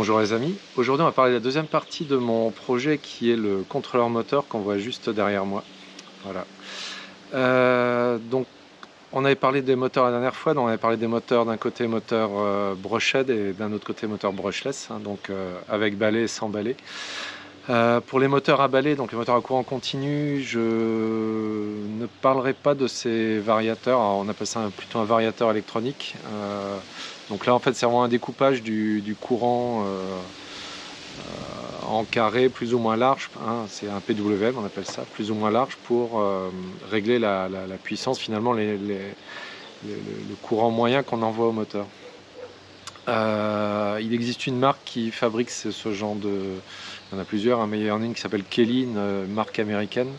Bonjour les amis, aujourd'hui on va parler de la deuxième partie de mon projet qui est le contrôleur moteur qu'on voit juste derrière moi. Voilà. Donc on avait parlé des moteurs la dernière fois, donc on avait parlé des moteurs d'un côté moteur brushed et d'un autre côté moteur brushless, hein, donc avec balai et sans balai. Pour les moteurs à balai, donc les moteurs à courant continu, je ne parlerai pas de ces variateurs. Alors, on appelle ça plutôt un variateur électronique. Donc là en fait c'est vraiment un découpage du courant en carré plus ou moins large, hein, c'est un PWM on appelle ça, plus ou moins large pour régler la puissance, finalement le courant moyen qu'on envoie au moteur. Il existe une marque qui fabrique ce genre de... Il y en a plusieurs, hein, mais il y en a une qui s'appelle Kelly, une marque américaine.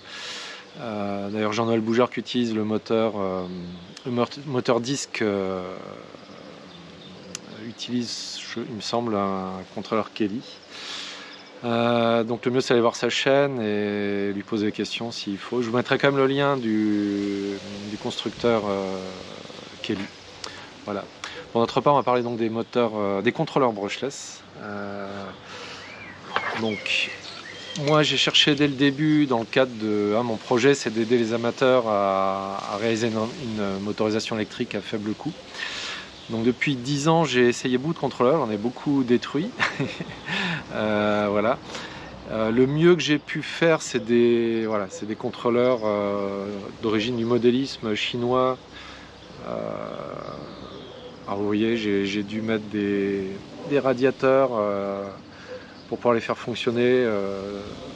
D'ailleurs Jean-Noël Boujard qui utilise le moteur disque utilise, il me semble, un contrôleur Kelly. Donc le mieux c'est aller voir sa chaîne et lui poser des questions s'il faut. Je vous mettrai quand même le lien du constructeur Kelly. Voilà. Pour notre part, on va parler donc des moteurs, des contrôleurs brushless. Donc moi j'ai cherché dès le début, dans le cadre de mon projet, c'est d'aider les amateurs à réaliser une motorisation électrique à faible coût. Donc depuis 10 ans, j'ai essayé beaucoup de contrôleurs, j'en ai beaucoup détruit. Voilà. Le mieux que j'ai pu faire, c'est des contrôleurs d'origine du modélisme chinois. Alors vous voyez, j'ai dû mettre des radiateurs pour pouvoir les faire fonctionner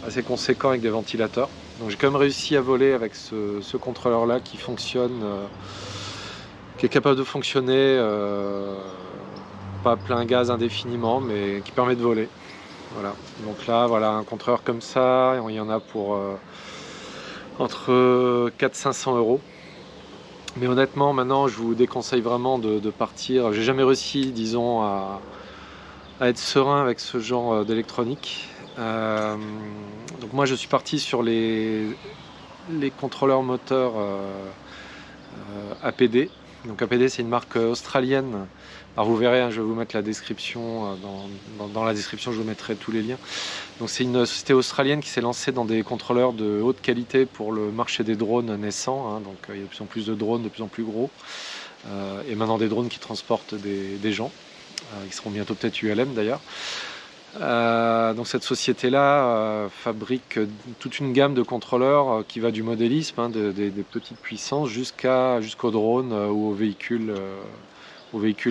assez conséquents avec des ventilateurs. Donc j'ai quand même réussi à voler avec ce contrôleur-là qui fonctionne, qui est capable de fonctionner pas à plein gaz indéfiniment, mais qui permet de voler. Voilà. Donc là, voilà, un contrôleur comme ça, il y en a pour entre 400 et 500 euros. Mais honnêtement, maintenant, je vous déconseille vraiment de partir. J'ai jamais réussi, disons, à être serein avec ce genre d'électronique. Donc moi, je suis parti sur les contrôleurs moteurs APD. Donc APD, c'est une marque australienne. Alors vous verrez, hein, je vais vous mettre la description, dans la description je vous mettrai tous les liens. Donc c'est une société australienne qui s'est lancée dans des contrôleurs de haute qualité pour le marché des drones naissants, hein. Donc il y a de plus en plus de drones, de plus en plus gros, et maintenant des drones qui transportent des gens, qui seront bientôt peut-être ULM d'ailleurs. Donc cette société-là fabrique toute une gamme de contrôleurs qui va du modélisme, hein, des petites puissances jusqu'aux drones ou aux véhicules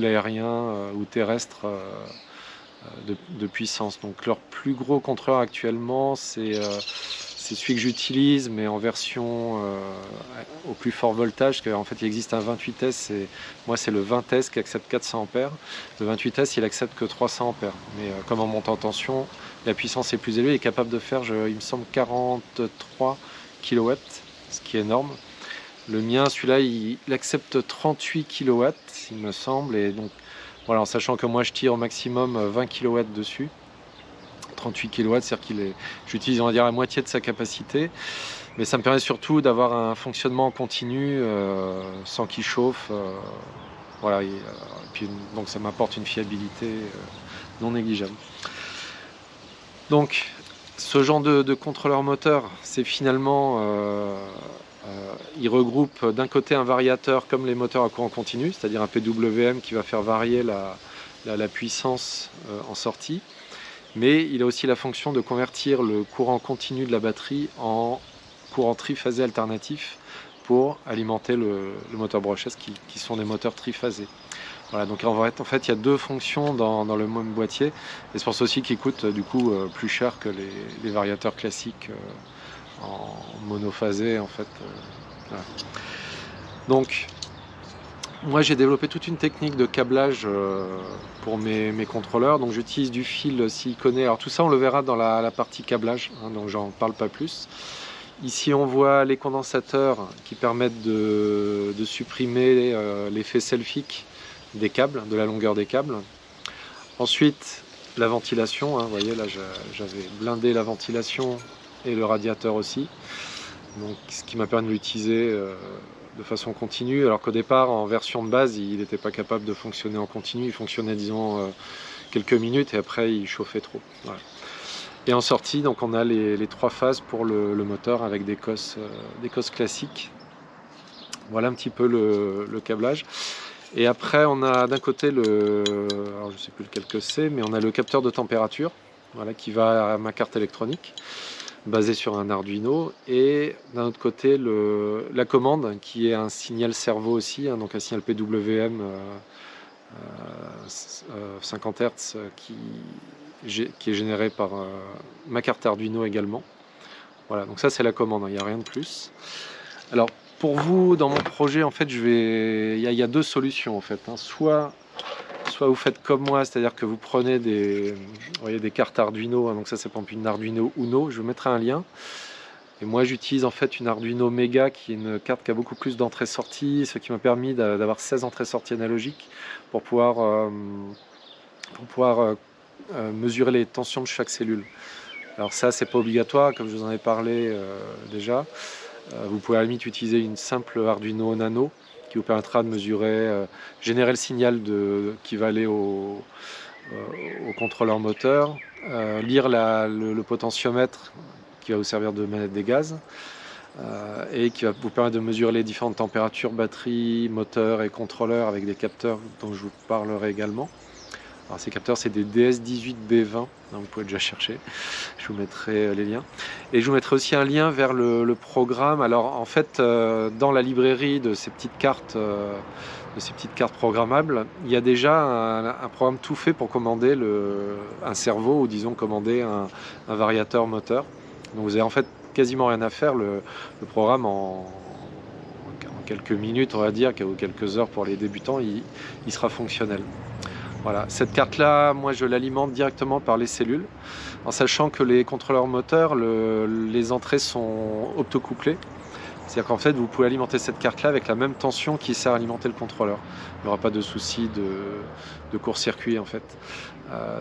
aériens ou terrestres de puissance. Donc leur plus gros contrôleur actuellement, c'est celui que j'utilise, mais en version au plus fort voltage, parce qu'en fait il existe un 28S, et moi c'est le 20S qui accepte 400 ampères. Le 28S il accepte que 300 ampères, mais comme en montant en tension, la puissance est plus élevée, il est capable de faire, il me semble, 43 kW, ce qui est énorme. Le mien, celui-là, il accepte 38 kW, il me semble, et donc voilà, en sachant que moi je tire au maximum 20 kW dessus. 38 kW, c'est-à-dire j'utilise, on va dire, la moitié de sa capacité, mais ça me permet surtout d'avoir un fonctionnement en continu sans qu'il chauffe. Voilà, et puis, donc ça m'apporte une fiabilité non négligeable. Donc ce genre de contrôleur moteur, c'est finalement il regroupe d'un côté un variateur comme les moteurs à courant continu, c'est-à-dire un PWM qui va faire varier la puissance en sortie, mais il a aussi la fonction de convertir le courant continu de la batterie en courant triphasé alternatif pour alimenter le moteur brushless qui sont des moteurs triphasés. Voilà, donc en fait il y a deux fonctions dans le même boîtier, et c'est pour ça aussi qu'il coûte du coup plus cher que les variateurs classiques en monophasé en fait. Voilà. Donc moi j'ai développé toute une technique de câblage pour mes contrôleurs. Donc j'utilise du fil siliconé. Alors tout ça on le verra dans la partie câblage, hein, donc j'en parle pas plus. Ici on voit les condensateurs qui permettent de supprimer l'effet selfique des câbles, de la longueur des câbles. Ensuite la ventilation, hein, vous voyez là j'avais blindé la ventilation et le radiateur aussi. Donc, ce qui m'a permis de l'utiliser de façon continue, alors qu'au départ en version de base il n'était pas capable de fonctionner en continu, il fonctionnait disons quelques minutes et après il chauffait trop. Voilà. Et en sortie, donc on a les 3 phases pour le moteur avec des cosses classiques. Voilà un petit peu le câblage. Et après on a d'un côté alors je sais plus lequel que c'est, mais on a le capteur de température, voilà, qui va à ma carte électronique, basé sur un Arduino, et d'un autre côté la commande qui est un signal servo aussi, hein, donc un signal PWM 50 Hz qui est généré par ma carte Arduino également. Voilà, donc ça c'est la commande, il n'y a rien de plus. Alors pour vous, dans mon projet, en fait, il y a 2 solutions en fait, hein. Soit vous faites comme moi, c'est-à-dire que vous prenez vous voyez, des cartes Arduino, hein, donc ça c'est par exemple une Arduino Uno, je vous mettrai un lien. Et moi j'utilise en fait une Arduino Mega qui est une carte qui a beaucoup plus d'entrées-sorties, ce qui m'a permis d'avoir 16 entrées-sorties analogiques pour pouvoir mesurer les tensions de chaque cellule. Alors ça c'est pas obligatoire, comme je vous en ai parlé déjà. Vous pouvez à la limite utiliser une simple Arduino Nano qui vous permettra de mesurer, générer le signal qui va aller au contrôleur moteur, lire le potentiomètre qui va vous servir de manette des gaz, et qui va vous permettre de mesurer les différentes températures, batterie, moteur et contrôleur avec des capteurs dont je vous parlerai également. Alors ces capteurs c'est des DS18B20, hein, vous pouvez déjà chercher, je vous mettrai les liens. Et je vous mettrai aussi un lien vers le programme. Alors en fait dans la librairie de ces petites cartes programmables, il y a déjà un programme tout fait pour commander un servo, ou disons commander un variateur moteur. Donc vous avez en fait quasiment rien à faire, le programme en quelques minutes on va dire, ou quelques heures pour les débutants, il sera fonctionnel. Voilà, cette carte-là, moi je l'alimente directement par les cellules, en sachant que les contrôleurs moteurs, les entrées sont optocouplées. C'est-à-dire qu'en fait, vous pouvez alimenter cette carte-là avec la même tension qui sert à alimenter le contrôleur. Il n'y aura pas de souci de court-circuit en fait.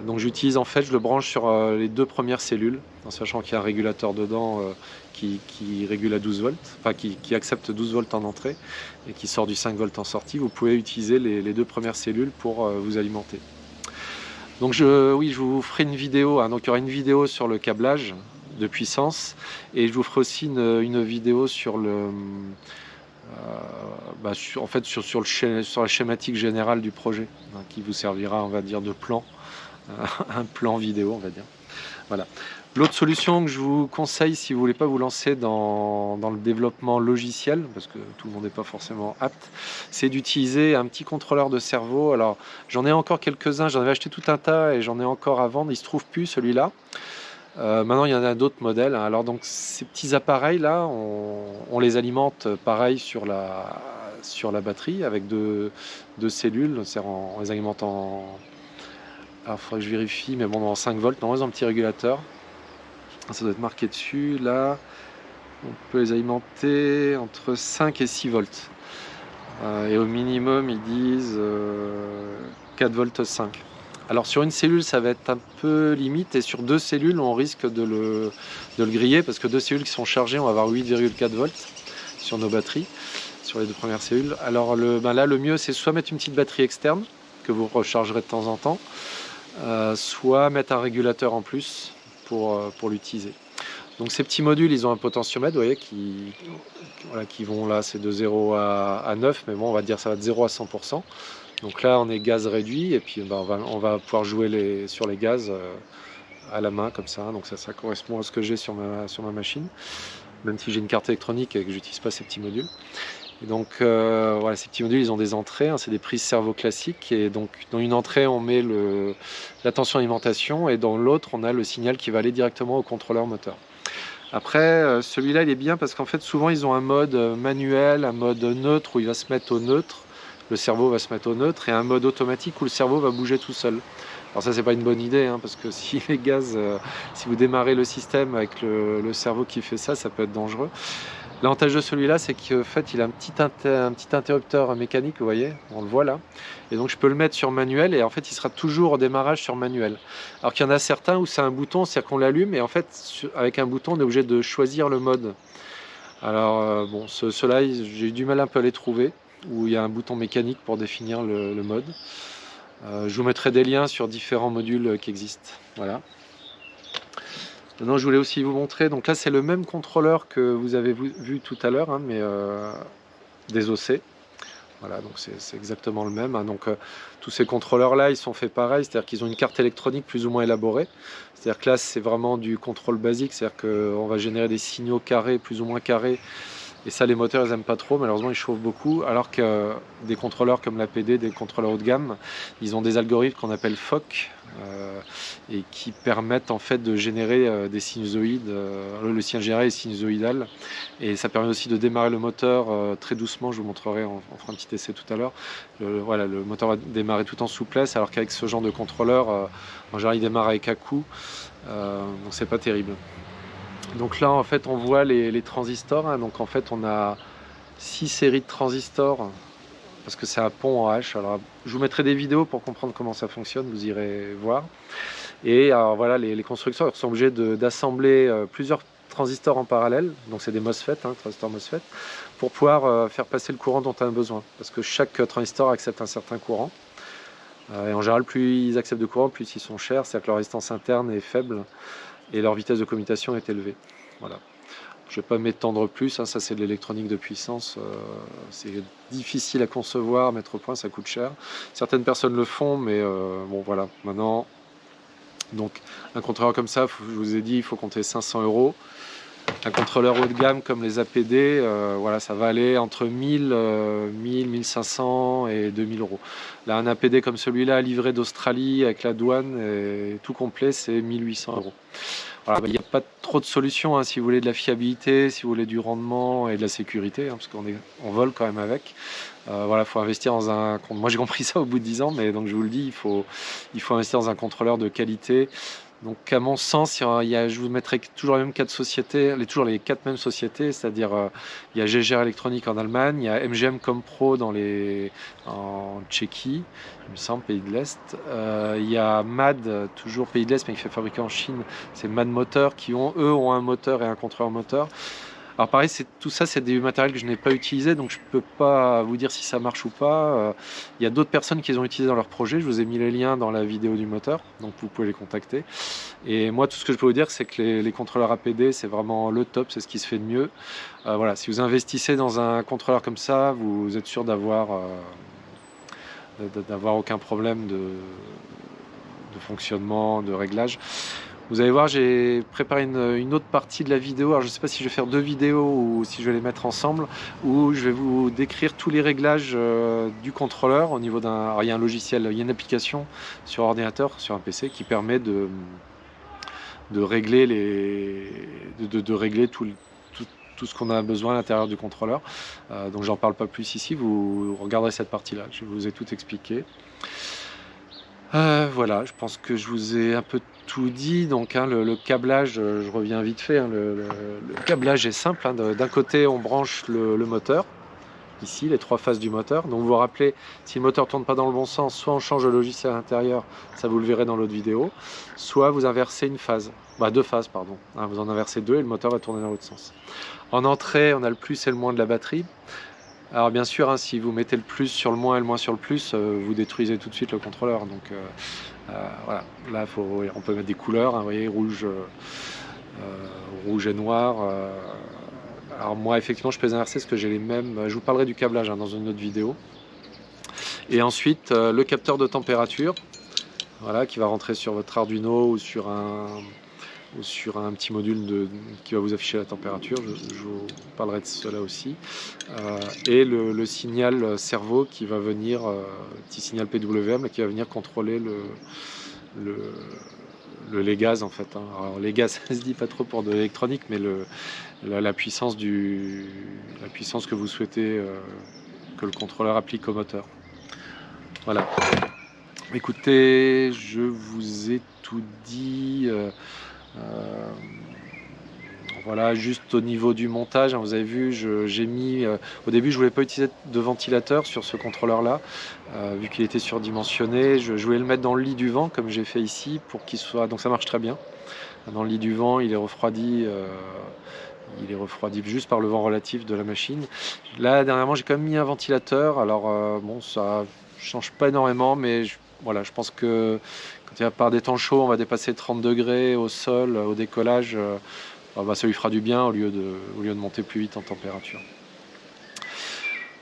Donc j'utilise en fait, je le branche sur les 2 premières cellules, en sachant qu'il y a un régulateur dedans qui régule à 12 volts, enfin qui accepte 12 volts en entrée et qui sort du 5 volts en sortie. Vous pouvez utiliser les 2 premières cellules pour vous alimenter. Donc oui, je vous ferai une vidéo, hein. Donc il y aura une vidéo sur le câblage de puissance, et je vous ferai aussi une vidéo sur sur la schématique générale du projet, hein, qui vous servira, on va dire, de plan, un plan vidéo, on va dire. Voilà. L'autre solution que je vous conseille, si vous voulez pas vous lancer dans le développement logiciel, parce que tout le monde n'est pas forcément apte, c'est d'utiliser un petit contrôleur de cerveau. Alors j'en ai encore quelques-uns, j'en avais acheté tout un tas et j'en ai encore à vendre, il se trouve plus celui-là. Maintenant il y en a d'autres modèles, hein. Alors donc ces petits appareils là, on les alimente pareil sur la batterie avec deux cellules, on les alimente en... Alors il faudrait que je vérifie, mais bon, en 5 volts, dans un petit régulateur. Ça doit être marqué dessus. Là, on peut les alimenter entre 5 et 6 volts. Et au minimum, ils disent 4 volts 5. Alors sur une cellule, ça va être un peu limite. Et sur 2 cellules, on risque de le griller. Parce que 2 cellules qui sont chargées, on va avoir 8,4 volts sur nos batteries, sur les 2 premières cellules. Alors là, le mieux, c'est soit mettre une petite batterie externe, que vous rechargerez de temps en temps, soit mettre un régulateur en plus pour l'utiliser. Donc ces petits modules, ils ont un potentiomètre, vous voyez, qui vont là, c'est de 0 à 9, mais bon, on va dire ça va de 0 à 100%. Donc là, on est gaz réduit, et puis on va pouvoir jouer sur les gaz à la main, comme ça. Donc ça correspond à ce que j'ai sur ma machine, même si j'ai une carte électronique et que j'utilise pas ces petits modules. Et donc voilà, ces petits modules, ils ont des entrées, hein, c'est des prises servo classiques, et donc dans une entrée on met la tension alimentation, et dans l'autre on a le signal qui va aller directement au contrôleur moteur. Après celui-là il est bien parce qu'en fait souvent ils ont un mode manuel, un mode neutre où il va se mettre au neutre, le cerveau va se mettre au neutre, et un mode automatique où le cerveau va bouger tout seul. Alors ça c'est pas une bonne idée, hein, parce que si les gaz, si vous démarrez le système avec le cerveau qui fait ça, ça peut être dangereux. L'avantage de celui-là, c'est qu'en fait, il a un petit interrupteur mécanique, vous voyez, on le voit là. Et donc, je peux le mettre sur manuel, et en fait, il sera toujours au démarrage sur manuel. Alors qu'il y en a certains où c'est un bouton, c'est-à-dire qu'on l'allume, et en fait, avec un bouton, on est obligé de choisir le mode. Alors, bon, ceux-là, j'ai eu du mal un peu à les trouver, où il y a un bouton mécanique pour définir le mode. Je vous mettrai des liens sur différents modules qui existent. Voilà. Maintenant, je voulais aussi vous montrer, donc là c'est le même contrôleur que vous avez vu tout à l'heure, hein, mais désossé. Voilà, donc c'est exactement le même, hein. Donc tous ces contrôleurs là ils sont faits pareil, c'est à dire qu'ils ont une carte électronique plus ou moins élaborée, c'est à dire que là c'est vraiment du contrôle basique, c'est à dire qu'on va générer des signaux carrés, plus ou moins carrés, et ça les moteurs ils aiment pas trop, malheureusement ils chauffent beaucoup, alors que des contrôleurs comme l'APD, des contrôleurs haut de gamme, ils ont des algorithmes qu'on appelle FOC, et qui permettent en fait de générer des sinusoïdes. Le signal généré est sinusoïdal, et ça permet aussi de démarrer le moteur très doucement. Je vous montrerai, on fera un petit essai tout à l'heure. Voilà, le moteur va démarrer tout en souplesse, alors qu'avec ce genre de contrôleur, en général il démarre avec à-coup, donc c'est pas terrible. Donc là en fait on voit les transistors, hein. Donc en fait on a 6 séries de transistors, parce que c'est un pont en H. Alors, je vous mettrai des vidéos pour comprendre comment ça fonctionne, vous irez voir. Et alors voilà, les constructeurs sont obligés d'assembler plusieurs transistors en parallèle, donc c'est des MOSFET, hein, transistors MOSFET, pour pouvoir faire passer le courant dont on a besoin, parce que chaque transistor accepte un certain courant. Et en général, plus ils acceptent de courant, plus ils sont chers, c'est-à-dire que leur résistance interne est faible et leur vitesse de commutation est élevée. Voilà. Je ne vais pas m'étendre plus, hein, ça c'est de l'électronique de puissance, c'est difficile à concevoir, à mettre au point, ça coûte cher. Certaines personnes le font, mais bon voilà, maintenant, donc un contrôleur comme ça, je vous ai dit, il faut compter 500 €. Un contrôleur haut de gamme comme les APD, voilà, ça va aller entre 1000, 1500 et 2000 €. Là, un APD comme celui-là, livré d'Australie avec la douane, et tout complet, c'est 1800 €. Voilà, il n'y a pas trop de solutions, hein, si vous voulez de la fiabilité, si vous voulez du rendement et de la sécurité, hein, parce on vole quand même avec. Voilà, faut investir dans un. Moi, j'ai compris ça au bout de 10 ans, mais donc je vous le dis, il faut investir dans un contrôleur de qualité. Donc, à mon sens, je vous mettrai toujours les mêmes 4 sociétés, toujours les 4 mêmes sociétés, c'est-à-dire il y a GGR Électronique en Allemagne, il y a MGM Compro en Tchéquie, il me semble, pays de l'Est. Il y a MAD, toujours pays de l'Est, mais qui fait fabriquer en Chine, c'est MAD Moteur, qui eux ont un moteur et un contrôleur moteur. Alors pareil, tout ça, c'est des matériels que je n'ai pas utilisés, donc je ne peux pas vous dire si ça marche ou pas. Il y a d'autres personnes qui les ont utilisés dans leur projet. Je vous ai mis les liens dans la vidéo du moteur, donc vous pouvez les contacter. Et moi, tout ce que je peux vous dire, c'est que les contrôleurs APD, c'est vraiment le top, c'est ce qui se fait de mieux. Voilà, si vous investissez dans un contrôleur comme ça, vous êtes sûr d'avoir aucun problème de fonctionnement, de réglage. Vous allez voir, j'ai préparé une autre partie de la vidéo. Alors je ne sais pas si je vais faire 2 vidéos ou si je vais les mettre ensemble, où je vais vous décrire tous les réglages du contrôleur au niveau d'un. Alors il y a un logiciel, il y a une application sur ordinateur, sur un PC, qui permet de régler régler tout ce qu'on a besoin à l'intérieur du contrôleur. Donc j'en parle pas plus ici, vous regarderez cette partie-là. Je vous ai tout expliqué. Voilà, je pense que je vous ai un peu tout dit. Donc hein, le câblage, je reviens vite fait, hein, le câblage est simple, hein. D'un côté on branche le moteur, ici les 3 phases du moteur. Donc vous vous rappelez, si le moteur ne tourne pas dans le bon sens, soit on change le logiciel à l'intérieur, ça vous le verrez dans l'autre vidéo, soit vous inversez une phase, 2 phases pardon, hein, vous en inversez 2 et le moteur va tourner dans l'autre sens. En entrée, on a le plus et le moins de la batterie. Alors bien sûr, hein, si vous mettez le plus sur le moins et le moins sur le plus, vous détruisez tout de suite le contrôleur. Donc voilà, là on peut mettre des couleurs, hein, vous voyez, rouge et noir. Alors moi effectivement je peux les inverser parce que j'ai les mêmes. Je vous parlerai du câblage, hein, dans une autre vidéo. Et ensuite le capteur de température, voilà, qui va rentrer sur votre Arduino ou sur un petit module qui va vous afficher la température. Je vous parlerai de cela aussi. Et le signal cerveau qui va venir, petit signal PWM, qui va venir contrôler les gaz en fait, hein. Alors les gaz, ça se dit pas trop pour de l'électronique, mais la puissance que vous souhaitez que le contrôleur applique au moteur. Voilà. Écoutez, je vous ai tout dit. Voilà, juste au niveau du montage, hein, vous avez vu, j'ai mis. Au début, je voulais pas utiliser de ventilateur sur ce contrôleur-là, vu qu'il était surdimensionné. Je voulais le mettre dans le lit du vent, comme j'ai fait ici, pour qu'il soit. Donc ça marche très bien. Dans le lit du vent, il est refroidi. Juste par le vent relatif de la machine. Là, dernièrement, j'ai quand même mis un ventilateur. Alors, bon, ça change pas énormément, mais Voilà, je pense que quand il va par des temps chauds, on va dépasser 30 degrés au sol, au décollage, ça lui fera du bien au lieu de monter plus vite en température.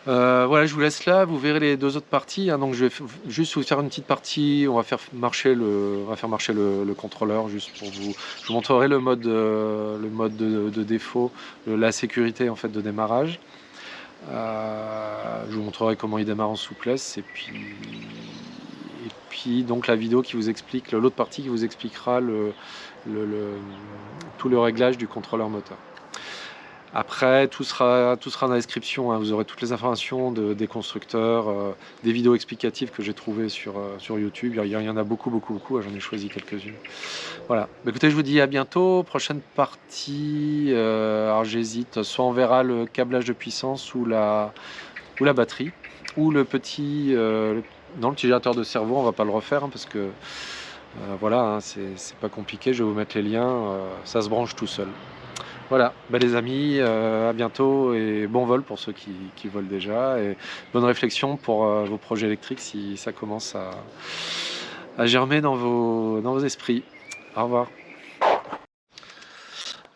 Voilà, je vous laisse là, vous verrez les 2 autres parties, hein. Donc je vais juste vous faire une petite partie, on va faire marcher le contrôleur juste pour vous. Je vous montrerai le mode de défaut, la sécurité en fait de démarrage. Je vous montrerai comment il démarre en souplesse et puis donc la vidéo qui vous explique, l'autre partie qui vous expliquera tout le réglage du contrôleur moteur. Après, tout sera dans la description, hein. Vous aurez toutes les informations des constructeurs, des vidéos explicatives que j'ai trouvées sur YouTube. Il y en a beaucoup, j'en ai choisi quelques-unes. Voilà. Écoutez, je vous dis à bientôt. Prochaine partie, alors j'hésite, soit on verra le câblage de puissance ou la batterie, ou le petit générateur de cerveau. On va pas le refaire, hein, parce que voilà, hein, c'est pas compliqué. Je vais vous mettre les liens, ça se branche tout seul. Voilà, les amis, à bientôt et bon vol pour ceux qui volent déjà, et bonne réflexion pour vos projets électriques si ça commence à germer dans vos esprits. Au revoir.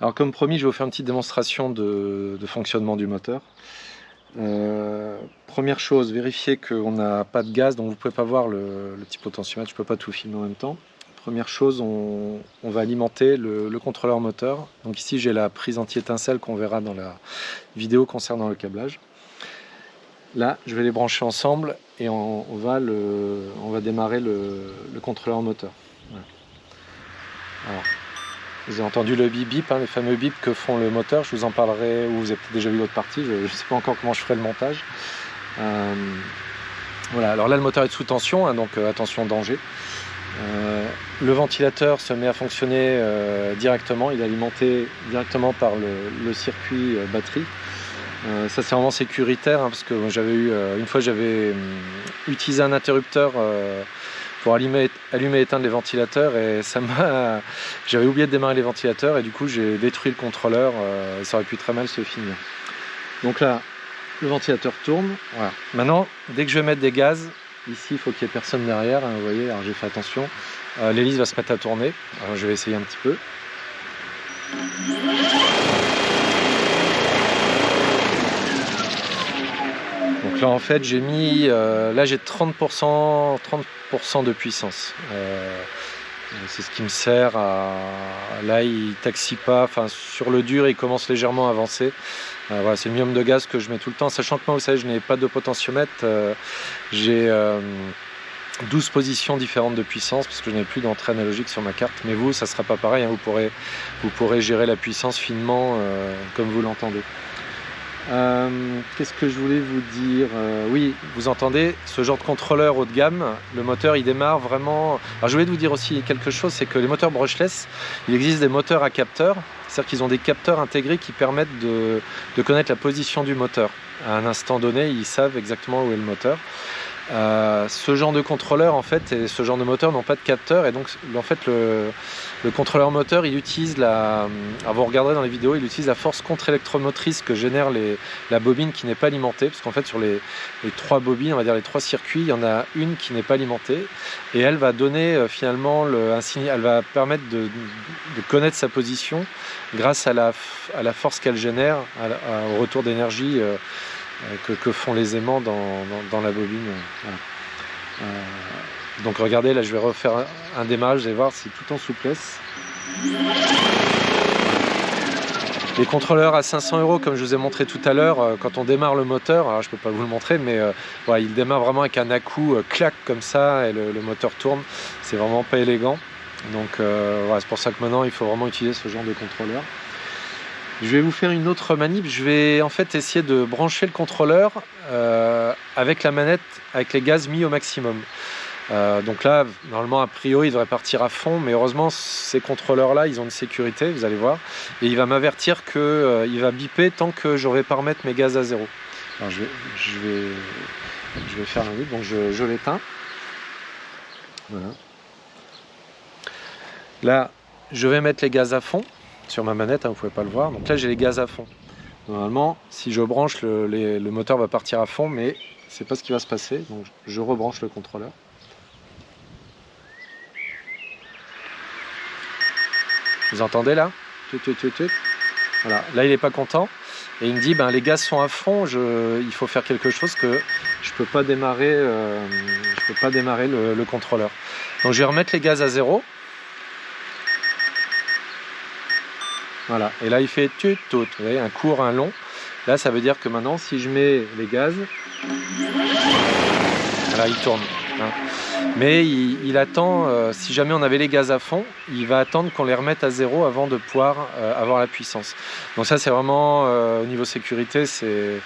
Alors comme promis, je vais vous faire une petite démonstration de fonctionnement du moteur. Première chose, vérifiez qu'on n'a pas de gaz, donc vous ne pouvez pas voir le petit potentiomètre, je ne peux pas tout filmer en même temps. Première chose, on va alimenter le contrôleur moteur. Donc ici j'ai la prise anti-étincelle qu'on verra dans la vidéo concernant le câblage. Là je vais les brancher ensemble et on va démarrer le contrôleur moteur. Voilà. Alors, vous avez entendu le bip bip, hein, les fameux bips que font le moteur, je vous en parlerai, ou vous avez peut-être déjà vu l'autre partie, je ne sais pas encore comment je ferai le montage. Voilà, alors là le moteur est sous tension, hein, donc attention danger. Le ventilateur se met à fonctionner directement, il est alimenté directement par le circuit batterie. Ça c'est vraiment sécuritaire, hein, parce que une fois j'avais utilisé un interrupteur pour allumer et éteindre les ventilateurs, et j'avais oublié de démarrer les ventilateurs et du coup j'ai détruit le contrôleur, et ça aurait pu très mal se finir. Donc là le ventilateur tourne, voilà. Maintenant dès que je vais mettre des gaz, ici il faut qu'il n'y ait personne derrière, hein, vous voyez, alors j'ai fait attention, l'hélice va se mettre à tourner, alors je vais essayer un petit peu. Donc là en fait j'ai mis, là j'ai 30% de puissance, c'est ce qui me sert là il taxi pas, enfin sur le dur il commence légèrement à avancer. Voilà, c'est le minimum de gaz que je mets tout le temps, sachant que moi vous savez je n'ai pas de potentiomètre, j'ai 12 positions différentes de puissance parce que je n'ai plus d'entrée analogique sur ma carte, mais vous ça sera pas pareil, hein, vous pourrez gérer la puissance finement comme vous l'entendez. Qu'est-ce que je voulais vous dire, oui, vous entendez ce genre de contrôleur haut de gamme, le moteur il démarre vraiment. Alors je voulais vous dire aussi quelque chose, c'est que les moteurs brushless, il existe des moteurs à capteurs, c'est-à-dire qu'ils ont des capteurs intégrés qui permettent de connaître la position du moteur. À un instant donné, ils savent exactement où est le moteur. Ce genre de contrôleur en fait et ce genre de moteur n'ont pas de capteur, et donc en fait le contrôleur moteur il utilise alors vous regarderez dans les vidéos, il utilise la force contre-électromotrice que génère la bobine qui n'est pas alimentée, parce qu'en fait sur les 3 bobines, on va dire les 3 circuits, il y en a une qui n'est pas alimentée et elle va donner finalement un signal, elle va permettre de connaître sa position grâce à la force qu'elle génère au retour d'énergie que font les aimants dans la bobine. Voilà. Donc regardez, là je vais refaire un démarrage, vous allez voir, c'est tout en souplesse. Les contrôleurs à 500 €, comme je vous ai montré tout à l'heure, quand on démarre le moteur, alors je peux pas vous le montrer, mais voilà, il démarre vraiment avec un à-coup, clac comme ça, et le moteur tourne. C'est vraiment pas élégant. Donc voilà, c'est pour ça que maintenant il faut vraiment utiliser ce genre de contrôleur. Je vais vous faire une autre manip, je vais en fait essayer de brancher le contrôleur avec la manette, avec les gaz mis au maximum. Donc là, normalement, a priori, il devrait partir à fond, mais heureusement, ces contrôleurs-là, ils ont une sécurité, vous allez voir, et il va m'avertir qu'il va biper tant que je ne vais pas remettre mes gaz à zéro. Alors je vais faire un bip, donc je l'éteins. Voilà. Là, je vais mettre les gaz à fond sur ma manette, hein, vous ne pouvez pas le voir. Donc là, j'ai les gaz à fond. Normalement, si je branche, le moteur va partir à fond, mais c'est pas ce qui va se passer. Donc je rebranche le contrôleur. Vous entendez là? Voilà. Là, il n'est pas content. Et il me dit, ben, les gaz sont à fond, il faut faire quelque chose que je peux pas démarrer, le contrôleur. Donc je vais remettre les gaz à 0. Voilà. Et là, il fait tut. Vous voyez, un court, un long. Là, ça veut dire que maintenant, si je mets les gaz, voilà, il tourne. Hein. Mais il attend, si jamais on avait les gaz à fond, il va attendre qu'on les remette à 0 avant de pouvoir avoir la puissance. Donc ça, c'est vraiment, au niveau sécurité, c'est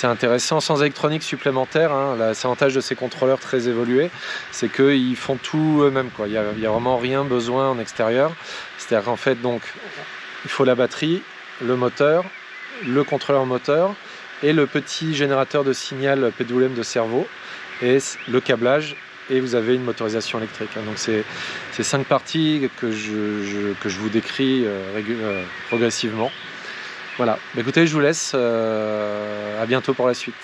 intéressant. Sans électronique supplémentaire, hein, l'avantage de ces contrôleurs très évolués, c'est qu'ils font tout eux-mêmes. Il n'y a vraiment rien besoin en extérieur. C'est-à-dire qu'en fait, donc, il faut la batterie, le moteur, le contrôleur moteur et le petit générateur de signal PWM de cerveau et le câblage, et vous avez une motorisation électrique. Donc c'est 5 parties que je vous décris progressivement. Voilà, écoutez, je vous laisse, à bientôt pour la suite.